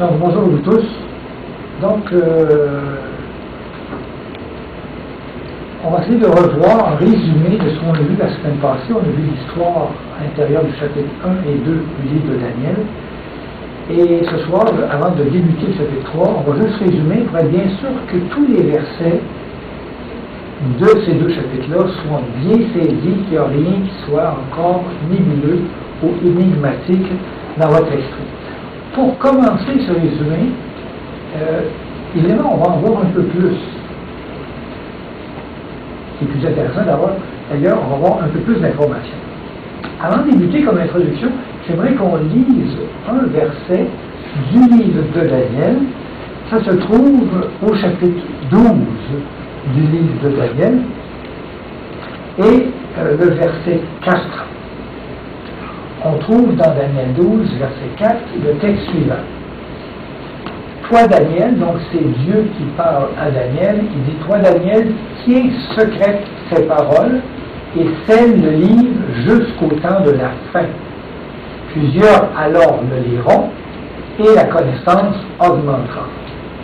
Donc, bonjour à vous tous. Donc, on va essayer de revoir un résumé de ce qu'on a vu la semaine passée. On a vu l'histoire à l'intérieur du chapitre 1 et 2 du livre de Daniel. Et ce soir, avant de débuter le chapitre 3, on va juste résumer pour être bien sûr que tous les versets de ces deux chapitres-là soient bien saisis, qu'il n'y a rien qui soit encore nébuleux ou énigmatique dans votre esprit. Pour commencer ce résumé, évidemment, on va en voir un peu plus. C'est plus intéressant d'avoir, d'ailleurs, on va voir un peu plus d'informations. Avant de débuter comme introduction, j'aimerais qu'on lise un verset du livre de Daniel. Ça se trouve au chapitre 12 du livre de Daniel. Et le verset 4. On trouve dans Daniel 12, verset 4, le texte suivant. Toi, Daniel, donc c'est Dieu qui parle à Daniel, il dit, toi, Daniel, tiens secrète ces paroles et scelle le livre jusqu'au temps de la fin. Plusieurs alors le liront et la connaissance augmentera.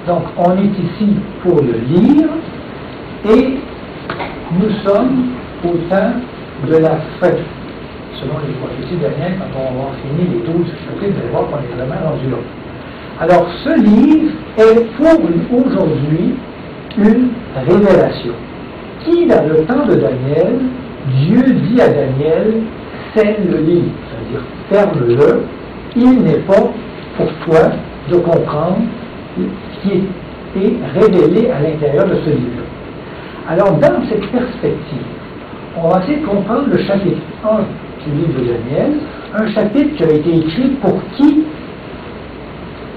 Donc, on est ici pour le lire et nous sommes au temps de la fin. Selon les prophéties de Daniel, quand on va finir les 12 chapitres, vous allez voir qu'on est vraiment rendu là. Alors, ce livre est pour aujourd'hui une révélation qui, dans le temps de Daniel, Dieu dit à Daniel, scelle le livre, c'est-à-dire ferme-le, il n'est pas pour toi de comprendre ce qui est révélé à l'intérieur de ce livre. Alors, dans cette perspective, on va essayer de comprendre le chapitre 1 du livre de Daniel, un chapitre qui a été écrit pour qui?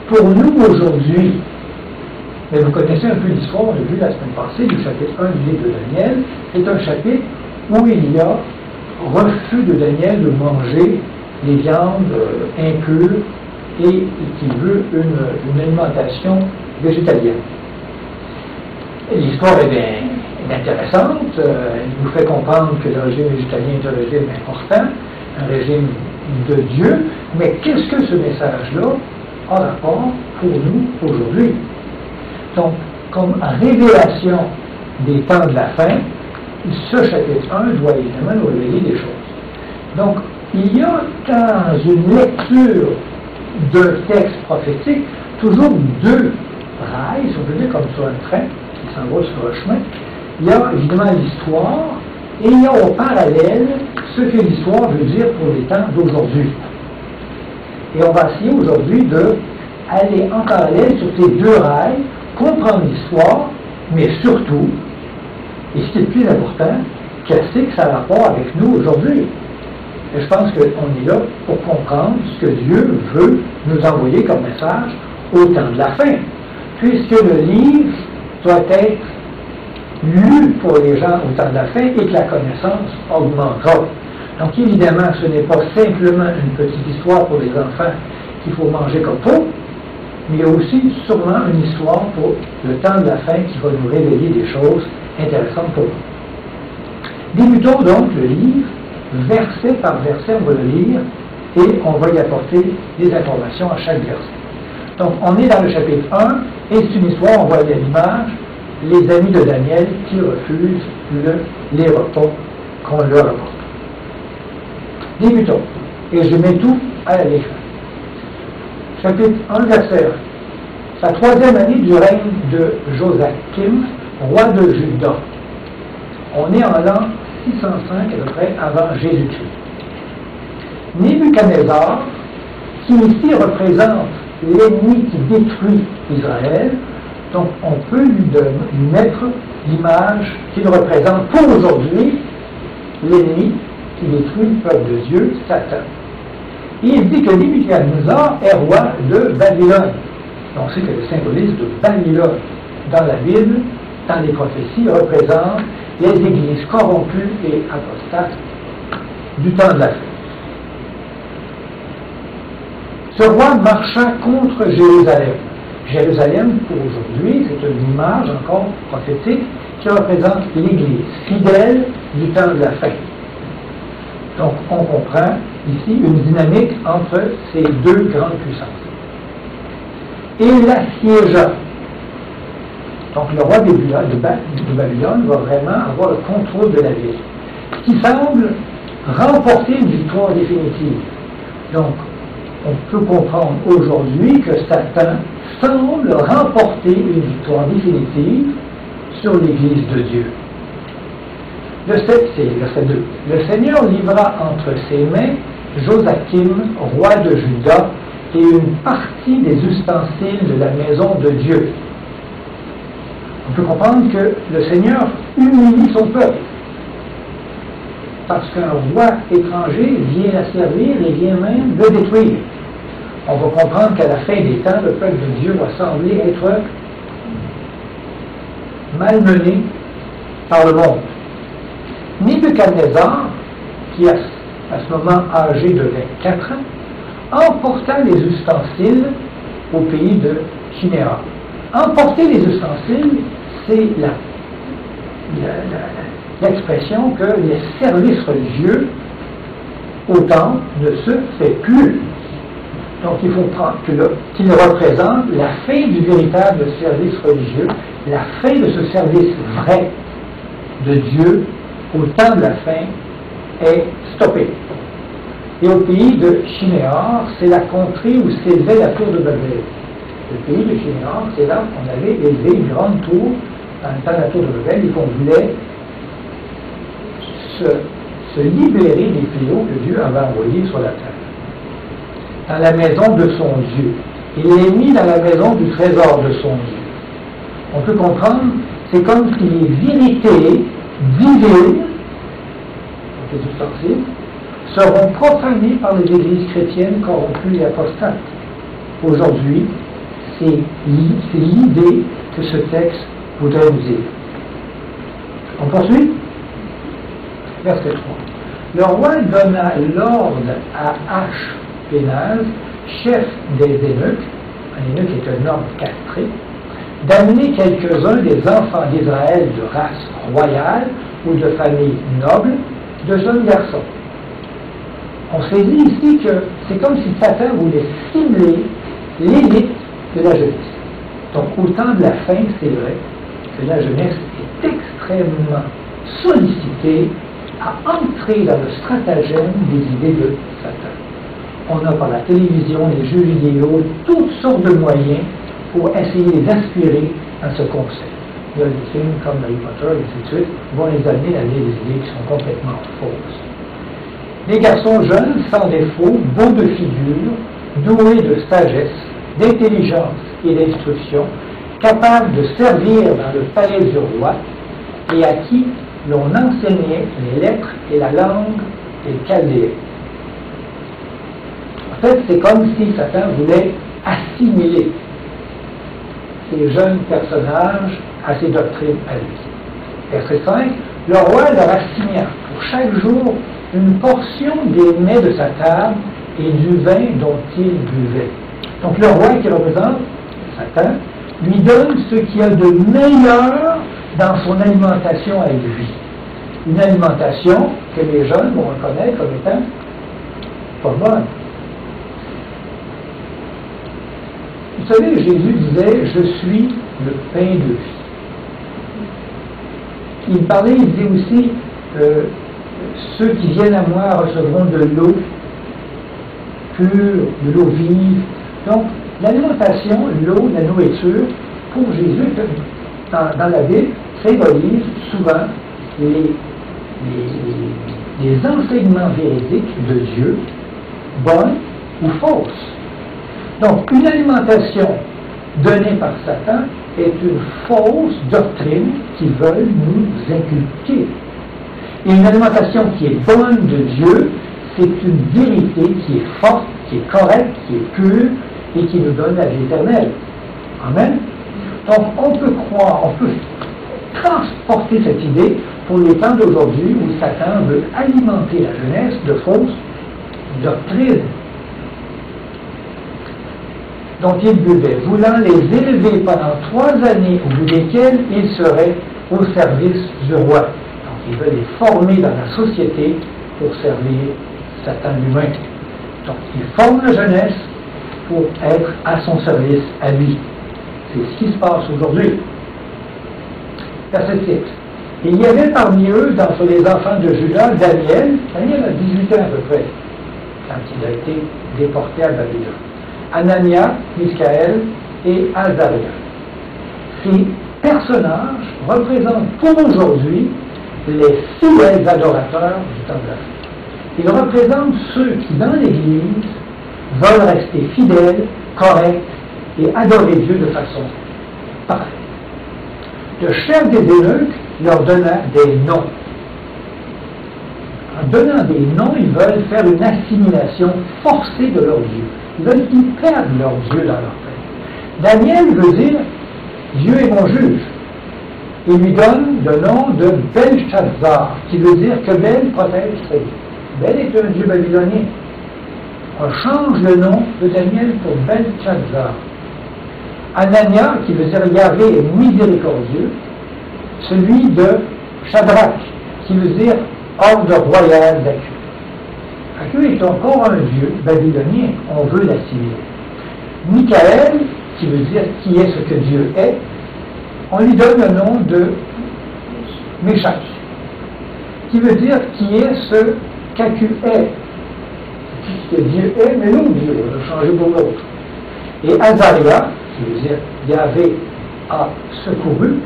Pour nous aujourd'hui. Mais vous connaissez un peu l'histoire, on a vu la semaine passée du chapitre 1 du livre de Daniel. C'est un chapitre où il y a refus de Daniel de manger les viandes impures et qui veut une alimentation végétalienne. L'histoire est bien intéressante. Elle nous fait comprendre que le régime végétalien est un régime important, un régime de Dieu. Mais qu'est-ce que ce message-là a rapport pour nous aujourd'hui? Donc, comme révélation des temps de la fin, ce chapitre 1 doit évidemment nous révéler des choses. Donc, il y a dans une lecture d'un texte prophétique toujours deux rails, si on peut dire comme sur un train qui s'en va sur un chemin. Il y a évidemment l'histoire et il y a au parallèle ce que l'histoire veut dire pour les temps d'aujourd'hui. Et on va essayer aujourd'hui d'aller en parallèle sur ces deux rails, comprendre l'histoire, mais surtout, et ce qui est le plus important, qu'est-ce que ça a rapport avec nous aujourd'hui. Et je pense qu'on est là pour comprendre ce que Dieu veut nous envoyer comme message au temps de la fin, puisque le livre doit être lu pour les gens au temps de la fin et que la connaissance augmentera. Donc évidemment, ce n'est pas simplement une petite histoire pour les enfants qu'il faut manger comme faut, mais il y a aussi sûrement une histoire pour le temps de la fin qui va nous révéler des choses intéressantes pour nous. Débutons donc le livre, verset par verset, on va le lire et on va y apporter des informations à chaque verset. Donc on est dans le chapitre 1 et c'est une histoire, on voit à l'image, les amis de Daniel qui refusent les repas qu'on leur apporte. Débutons. Et je mets tout à l'écran. Chapitre 1, verset 1. La troisième année du règne de Joachim, roi de Juda. On est en l'an 605 à peu près avant Jésus-Christ. Nebuchadnezzar, qui ici représente l'ennemi qui détruit Israël, donc on peut lui mettre l'image qu'il représente pour aujourd'hui l'ennemi qui détruit le peuple de Dieu, Satan. Et il dit que Nebuchadnezzar est roi de Babylone. On sait que le symbolisme de Babylone dans la Bible, dans les prophéties, représente les églises corrompues et apostates du temps de la fin. Ce roi marcha contre Jérusalem. Jérusalem, pour aujourd'hui, c'est une image encore prophétique qui représente l'Église, fidèle du temps de la fin. Donc, on comprend ici une dynamique entre ces deux grandes puissances. et l'assiégea. Donc le roi de Babylone va vraiment avoir le contrôle de la ville, qui semble remporter une victoire définitive. Donc on peut comprendre aujourd'hui que Satan semble remporter une victoire définitive sur l'Église de Dieu. C'est verset 2. Le Seigneur livra entre ses mains Joachim, roi de Juda, et une partie des ustensiles de la maison de Dieu. On peut comprendre que le Seigneur humilie son peuple, parce qu'un roi étranger vient la servir et vient même le détruire. On va comprendre qu'à la fin des temps, le peuple de Dieu va sembler être malmené par le monde. Nebuchadnezzar, qui à ce moment âgé de 24 ans, emporta les ustensiles au pays de Chinéa. Emporter les ustensiles, c'est l'expression que les services religieux au temple ne se fait plus. Donc il faut prendre qu'il représente la fin du véritable service religieux, la fin de ce service vrai de Dieu au temps de la fin est stoppée. Et au pays de Shinéar, c'est la contrée où s'élevait la tour de Babel. Le pays de Shinéar, c'est là qu'on avait élevé une grande tour dans le temps de la tour de Babel et qu'on voulait se libérer des fléaux que Dieu avait envoyés sur la terre. Dans la maison de son Dieu. Il est mis dans la maison du trésor de son Dieu. On peut comprendre, c'est comme si les vérités divines, les ustensiles, seront profanées par les églises chrétiennes corrompues et apostates. Aujourd'hui, c'est l'idée que ce texte voudrait nous dire. On poursuit? Verset 3. Le roi donna l'ordre à Ashpénaz, chef des eunuques, un eunuque est un homme castré, d'amener quelques-uns des enfants d'Israël de race royale ou de famille noble, de jeunes garçons. On saisit ici que c'est comme si Satan voulait stimuler l'élite de la jeunesse. Donc au temps de la fin, c'est vrai que la jeunesse est extrêmement sollicitée à entrer dans le stratagème des idées de Satan. On a par la télévision, les jeux vidéo, toutes sortes de moyens pour essayer d'aspirer à ce concept. Il y a des films comme Harry Potter et ainsi de suite vont les amener à des idées qui sont complètement fausses. Les garçons jeunes, sans défaut, beaux de figure, doués de sagesse, d'intelligence et d'instruction, capables de servir dans le palais du roi et à qui l'on enseignait les lettres et la langue des Chaldéens. En fait, c'est comme si Satan voulait assimiler ces jeunes personnages à ses doctrines à lui. Verset 5, le roi leur assigna pour chaque jour une portion des mets de sa table et du vin dont il buvait. Donc le roi qui représente Satan lui donne ce qu'il y a de meilleur dans son alimentation à lui. Une alimentation que les jeunes vont reconnaître comme étant pas bonne. Vous savez, Jésus disait, je suis le pain de vie. Il parlait, il disait aussi, ceux qui viennent à moi recevront de l'eau pure, de l'eau vive. Donc, l'alimentation, l'eau, la nourriture, pour Jésus, dans la Bible, symbolise souvent les enseignements véridiques de Dieu, bonnes ou fausses. Donc, une alimentation donnée par Satan est une fausse doctrine qu'ils veulent nous inculquer. Et une alimentation qui est bonne de Dieu, c'est une vérité qui est forte, qui est correcte, qui est pure et qui nous donne la vie éternelle. Amen. Donc, on peut croire, on peut transporter cette idée pour les temps d'aujourd'hui où Satan veut alimenter la jeunesse de fausses doctrines dont il buvait, voulant les élever pendant 3 années au bout desquelles ils seraient au service du roi. Donc il veut les former dans la société pour servir Satan lui-même. Donc il forme la jeunesse pour être à son service à lui. C'est ce qui se passe aujourd'hui. Verset 6. Il y avait parmi eux, d'entre les enfants de Juda, Daniel. Daniel a 18 ans à peu près, quand il a été déporté à Babylone. Anania, Michaël et Azaria. Ces personnages représentent pour aujourd'hui les fidèles adorateurs du temps de la fin. Ils représentent ceux qui, dans l'Église, veulent rester fidèles, corrects et adorer Dieu de façon parfaite. Le chef des eunuques leur donna des noms. En donnant des noms, ils veulent faire une assimilation forcée de leur Dieu. Ils veulent qu'ils perdent leur Dieu dans leur tête. Daniel veut dire Dieu est mon juge. Il lui donne le nom de Belshazzar, qui veut dire que Bel protège très bien. Bel est un dieu babylonien. On change le nom de Daniel pour Belshazzar. Anania, qui veut dire Yahvé est miséricordieux, celui de Shadrach, qui veut dire ordre royal d'Acu. Acu est encore un dieu babylonien, on veut l'assimiler. Michaël, qui veut dire qui est ce que Dieu est, on lui donne le nom de Meshach, qui veut dire qui est ce qu'Acu est. Ce que Dieu est, mais l'autre Dieu, on l'a changé pour l'autre. Et Azaria, qui veut dire Yahvé a secouru,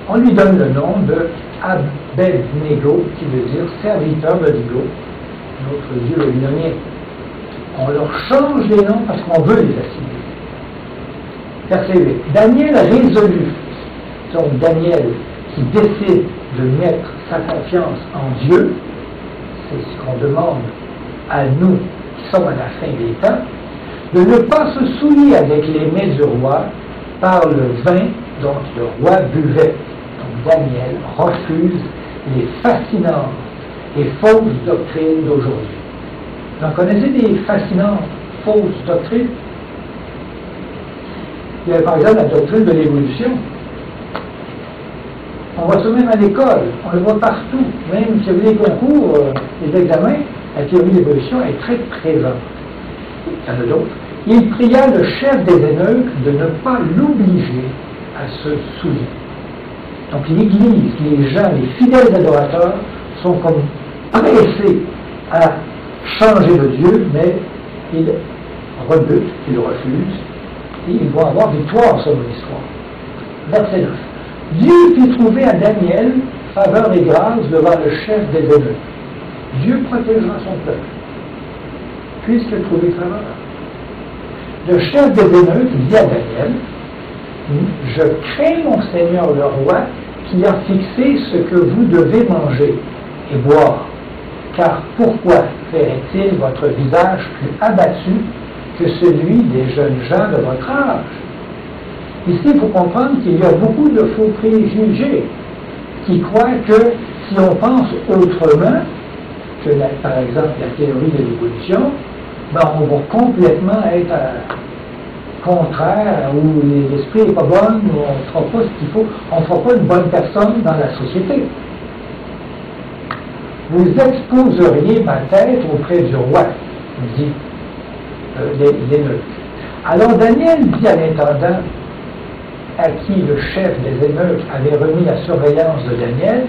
on lui donne le nom de Abed-Nego, qui veut dire serviteur de Nego, notre dieu babylonien. On leur change les noms parce qu'on veut les assimiler. Verset 8. Daniel résolut, donc Daniel qui décide de mettre sa confiance en Dieu, c'est ce qu'on demande à nous qui sommes à la fin des temps, de ne pas se souiller avec les mets du roi par le vin dont le roi buvait. Donc Daniel refuse les fascinantes et fausses doctrines d'aujourd'hui. Vous en connaissez des fascinantes fausses doctrines? Il y a par exemple la doctrine de l'évolution. On voit ça même à l'école, on le voit partout, même si vous avez les concours, les examens, la théorie de l'évolution est très présente. Il y en a d'autres. Il pria le chef des eunuques de ne pas l'obliger à se souiller. Donc l'Église, les gens, les fidèles adorateurs sont comme pressés à changer de Dieu, mais ils rebutent, ils refusent, et ils vont avoir victoire sur l'histoire. Verset 9. Dieu fit trouver à Daniel faveur et grâce devant le chef des eunuques. Dieu protégera son peuple, puisqu'il a trouvé faveur. Le chef des eunuques dit à Daniel, je crains mon Seigneur le roi qui a fixé ce que vous devez manger et boire. Car pourquoi ferait-il votre visage plus abattu que celui des jeunes gens de votre âge? Ici, il faut comprendre qu'il y a beaucoup de faux préjugés qui croient que si on pense autrement que, par exemple, la théorie de l'évolution, ben, on va complètement être contraire, où l'esprit n'est pas bon, où on ne fera pas ce qu'il faut, on ne fera pas une bonne personne dans la société. Vous exposeriez ma tête auprès du roi, dit l'eunuque. Alors Daniel dit à l'intendant, à qui le chef des eunuques avait remis la surveillance de Daniel,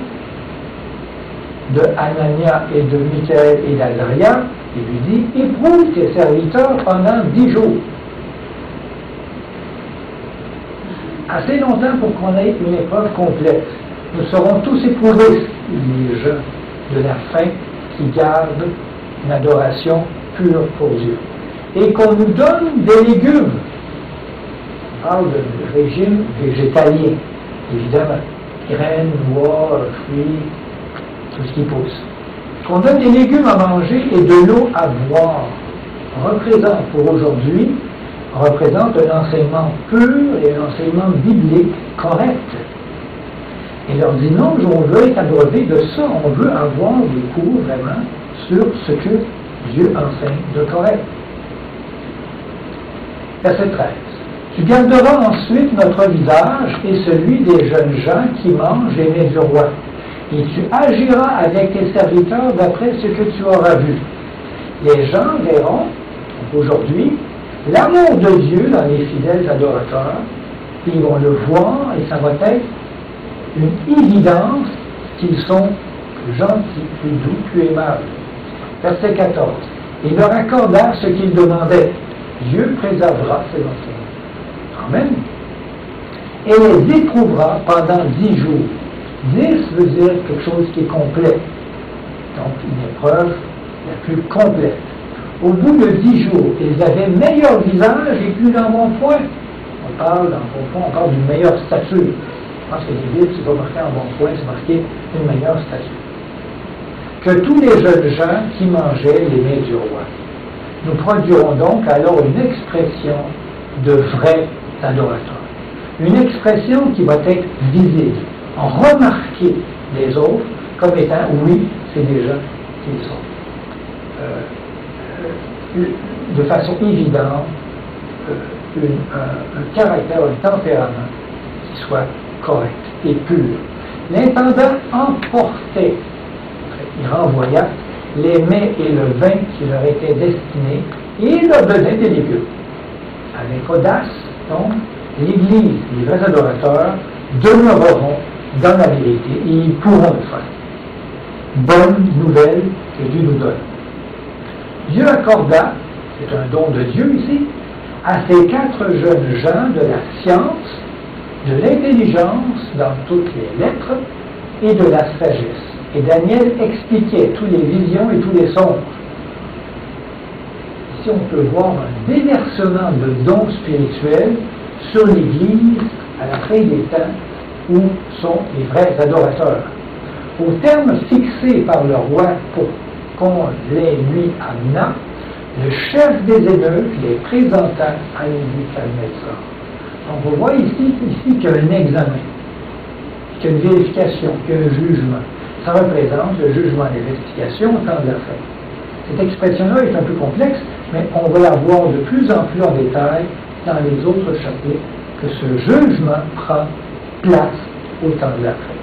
de Anania et de Michaël et d'Azaria, il lui dit, éprouve tes serviteurs pendant 10 jours. Assez longtemps pour qu'on ait une épreuve complète. Nous serons tous éprouvés, les gens de la fin qui gardent une adoration pure pour Dieu. Et qu'on nous donne des légumes. On parle de régime végétalien, évidemment. Graines, noix, fruits, tout ce qui pousse. Qu'on donne des légumes à manger et de l'eau à boire. Représente pour aujourd'hui, représente un enseignement pur et un enseignement biblique correct. Et leur dit non, on veut être abreuvé de ça, on veut avoir des cours vraiment sur ce que Dieu enseigne de correct. Verset 13. Tu garderas ensuite notre visage et celui des jeunes gens qui mangent les mets du roi. Et tu agiras avec tes serviteurs d'après ce que tu auras vu. Les gens verront, aujourd'hui, l'amour de Dieu dans les fidèles adorateurs, ils vont le voir et ça va être une évidence qu'ils sont plus gentils, plus doux, plus aimables. Verset 14. Il leur accorda ce qu'ils demandaient. Dieu préservera ses enseignements. Amen. Et les éprouvera pendant 10 jours. 10 veut dire quelque chose qui est complet. Donc, une épreuve la plus complète. Au bout de 10 jours, ils avaient meilleur visage et plus d'embonpoint. On parle d'une meilleure stature. Je pense que les Bibles, c'est pas marqué embonpoint, c'est marqué une meilleure stature. Que tous les jeunes gens qui mangeaient les mets du roi. Nous produirons donc alors une expression de vrais adorateurs. Une expression qui va être visible, remarquer les autres comme étant, oui, c'est des gens qui sont. De façon évidente, un caractère, un tempérament qui soit correct et pur. L'intendant emportait, il renvoya les mets et le vin qui leur étaient destinés et il leur donnait des légumes. Avec audace, donc, l'Église, les vrais adorateurs, demeureront dans la vérité et ils pourront le faire. Bonne nouvelle que Dieu nous donne. Dieu accorda, c'est un don de Dieu ici, à ces 4 jeunes gens de la science, de l'intelligence dans toutes les lettres et de la sagesse. Et Daniel expliquait toutes les visions et tous les songes. Ici, on peut voir un déversement de dons spirituels sur l'Église à la fin des temps où sont les vrais adorateurs. Au terme fixé par le roi pour qu'on les lui amena, le chef des eunuques les présenta à Nebuchadnezzar. Donc on voit ici qu'il y a un examen, qu'il y a une vérification, qu'il y a un jugement. Ça représente le jugement et l'investigation au temps de la fin. Cette expression-là est un peu complexe, mais on va la voir de plus en plus en détail dans les autres chapitres, que ce jugement prend place au temps de la fin.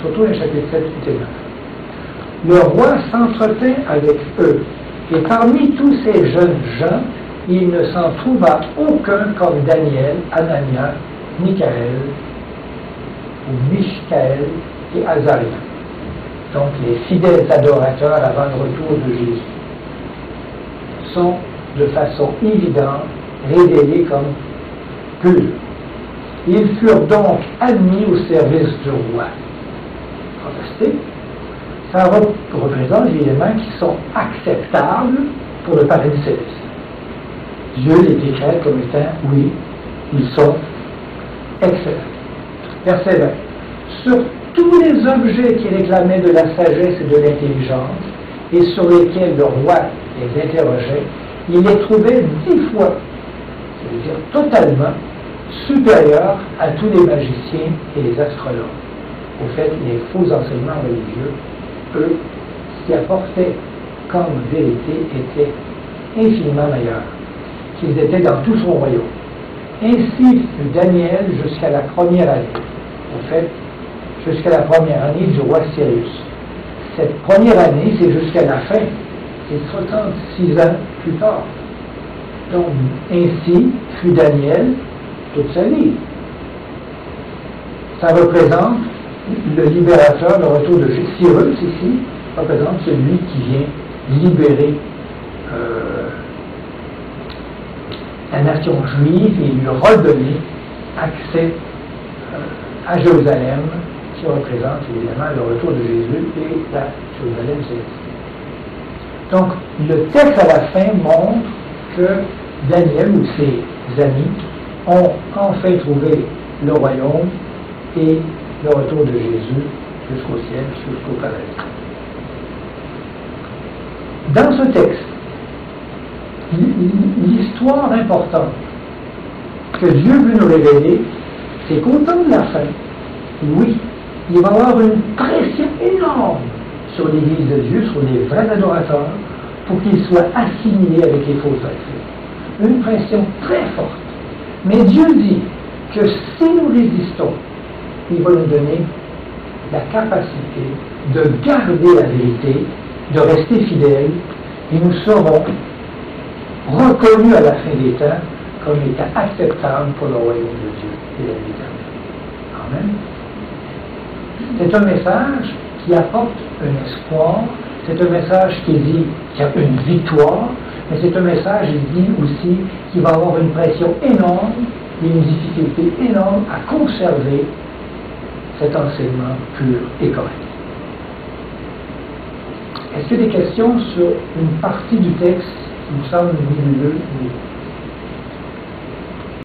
Surtout les chapitres 7, 8 et 9. Le roi s'entretint avec eux, et parmi tous ces jeunes gens, il ne s'en trouva aucun comme Daniel, Anania, Michaël, ou Michkaël et Azaria. Donc les fidèles adorateurs avant le retour de Jésus sont de façon évidente révélés comme purs. Ils furent donc admis au service du roi. Fantastique. Ça représente des éléments qui sont acceptables pour le paradis céleste. Dieu les décrète comme étant, oui, ils sont excellents. Verset 20. Sur tous les objets qui réclamaient de la sagesse et de l'intelligence, et sur lesquels le roi les interrogeait, il les trouvait 10 fois, c'est-à-dire totalement, supérieurs à tous les magiciens et les astrologues. Au fait, les faux enseignements religieux, eux, ce qui apportaient comme vérité était infiniment meilleur qu'ils étaient dans tout son royaume. Ainsi fut Daniel jusqu'à la première année. Au fait, jusqu'à la première année du roi Cyrus. Cette première année, c'est jusqu'à la fin. C'est 66 ans plus tard. Donc, ainsi fut Daniel toute sa vie. Ça représente le libérateur, le retour de Cyrus ici, représente celui qui vient libérer la nation juive et lui redonner accès à Jérusalem, qui représente évidemment le retour de Jésus et la Jérusalem céleste. Donc, le texte à la fin montre que Daniel ou ses amis ont enfin trouvé le royaume et le retour de Jésus jusqu'au ciel, jusqu'au paradis. Dans ce texte, l'histoire importante que Dieu veut nous révéler, c'est qu'au temps de la fin, oui, il va y avoir une pression énorme sur l'Église de Dieu, sur les vrais adorateurs, pour qu'ils soient assimilés avec les faux prêtres. Une pression très forte. Mais Dieu dit que si nous résistons, il va nous donner la capacité de garder la vérité, de rester fidèles, et nous serons reconnu à la fin des temps comme étant acceptable pour le royaume de Dieu et la vie éternelle. Amen. C'est un message qui apporte un espoir, c'est un message qui dit qu'il y a une victoire, mais c'est un message, il dit aussi, qu'il va avoir une pression énorme et une difficulté énorme à conserver cet enseignement pur et correct. Est-ce qu'il y a des questions sur une partie du texte qui vous semble nébuleuse ou